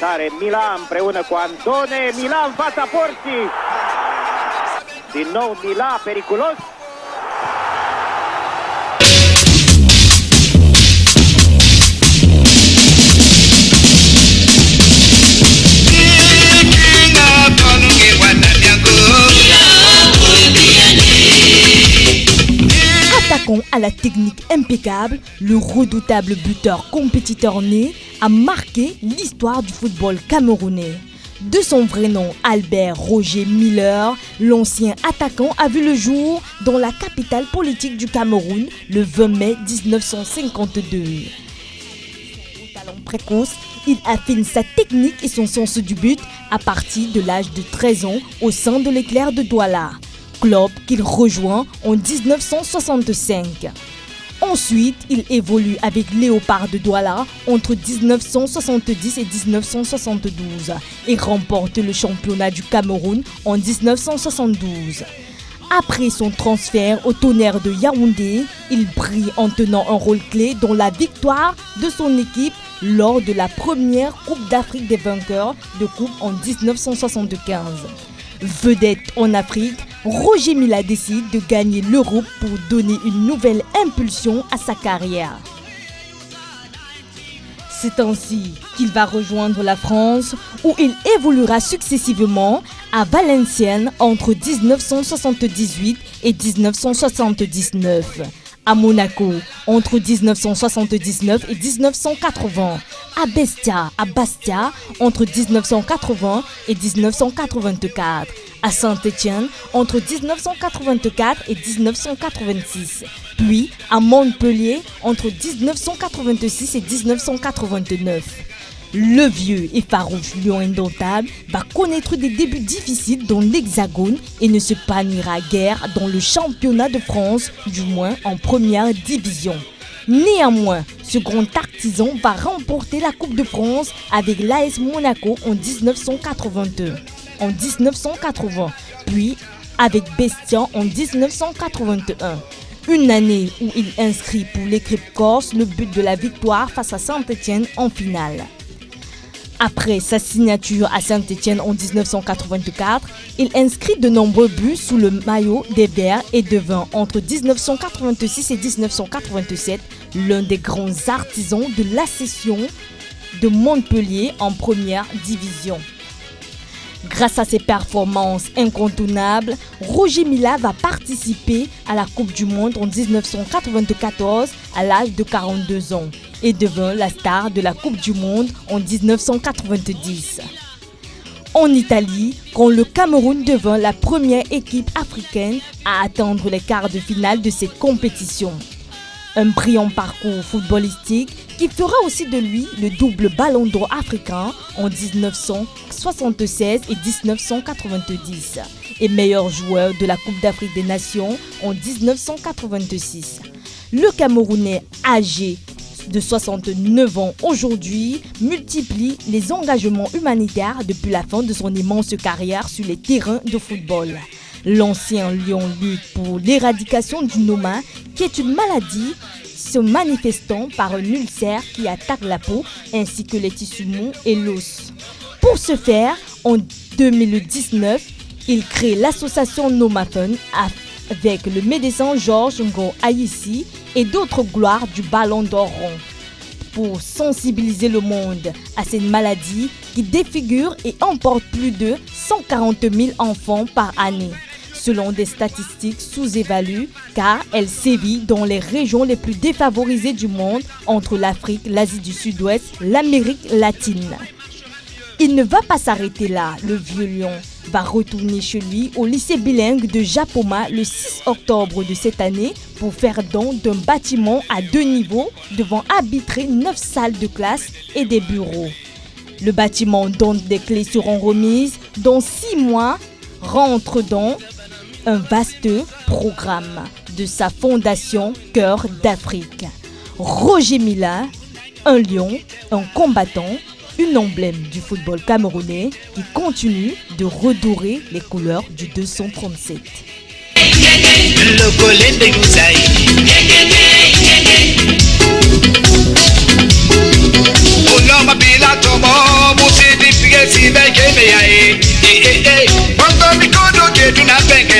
Tare Mila împreună cu Antone, Mila în fața porții. Din nou Mila, periculos. Attaquant à la technique impeccable, le redoutable buteur compétiteur né a marqué l'histoire du football camerounais. De son vrai nom, Albert Roger Miller, l'ancien attaquant a vu le jour dans la capitale politique du Cameroun le 20 mai 1952. Au talent précoce, il affine sa technique et son sens du but à partir de l'âge de 13 ans au sein de l'Éclair de Douala, club qu'il rejoint en 1965. Ensuite, il évolue avec Léopard de Douala entre 1970 et 1972 et remporte le championnat du Cameroun en 1972. Après son transfert au Tonnerre de Yaoundé, il brille en tenant un rôle clé dans la victoire de son équipe lors de la première Coupe d'Afrique des vainqueurs de Coupe en 1975. Vedette en Afrique, Roger Mila décide de gagner l'Europe pour donner une nouvelle impulsion à sa carrière. C'est ainsi qu'il va rejoindre la France où il évoluera successivement à Valenciennes entre 1978 et 1979, à Monaco entre 1979 et 1980, à Bastia entre 1980 et 1984, à Saint-Étienne entre 1984 et 1986, puis à Montpellier entre 1986 et 1989. Le vieux et farouche lion indomptable va connaître des débuts difficiles dans l'Hexagone et ne se paniera guère dans le championnat de France, du moins en première division. Néanmoins, ce grand artisan va remporter la Coupe de France avec l'AS Monaco en 1982, en 1980, puis avec Bastia en 1981. Une année où il inscrit pour l'équipe corse le but de la victoire face à Saint-Étienne en finale. Après sa signature à Saint-Étienne en 1984, il inscrit de nombreux buts sous le maillot des Verts et devint entre 1986 et 1987 l'un des grands artisans de l'accession de Montpellier en première division. Grâce à ses performances incontournables, Roger Mila va participer à la Coupe du Monde en 1994 à l'âge de 42 ans et devint la star de la Coupe du Monde en 1990. En Italie, quand le Cameroun devint la première équipe africaine à atteindre les quarts de finale de cette compétition. Un brillant parcours footballistique qui fera aussi de lui le double ballon d'or africain en 1976 et 1990 et meilleur joueur de la Coupe d'Afrique des Nations en 1986. Le Camerounais âgé de 69 ans aujourd'hui multiplie les engagements humanitaires depuis la fin de son immense carrière sur les terrains de football. L'ancien lion lutte pour l'éradication du noma, qui est une maladie se manifestant par un ulcère qui attaque la peau ainsi que les tissus mous et l'os. Pour ce faire, en 2019, il crée l'association Nomafun avec le médecin Georges Ngo Ayissi et d'autres gloires du ballon d'or rond pour sensibiliser le monde à cette maladie qui défigure et emporte plus de 140 000 enfants par année. Selon des statistiques sous-évaluées, car elle sévit dans les régions les plus défavorisées du monde, entre l'Afrique, l'Asie du Sud-Ouest, l'Amérique latine. Il ne va pas s'arrêter là, le vieux lion va retourner chez lui au lycée bilingue de Japoma le 6 octobre de cette année pour faire don d'un bâtiment à 2 niveaux devant arbitrer 9 salles de classe et des bureaux. Le bâtiment dont des clés seront remises dans 6 mois rentre dans un vaste programme de sa fondation Cœur d'Afrique. Roger Mila, un lion, un combattant, une emblème du football camerounais qui continue de redorer les couleurs du 237. tunapenge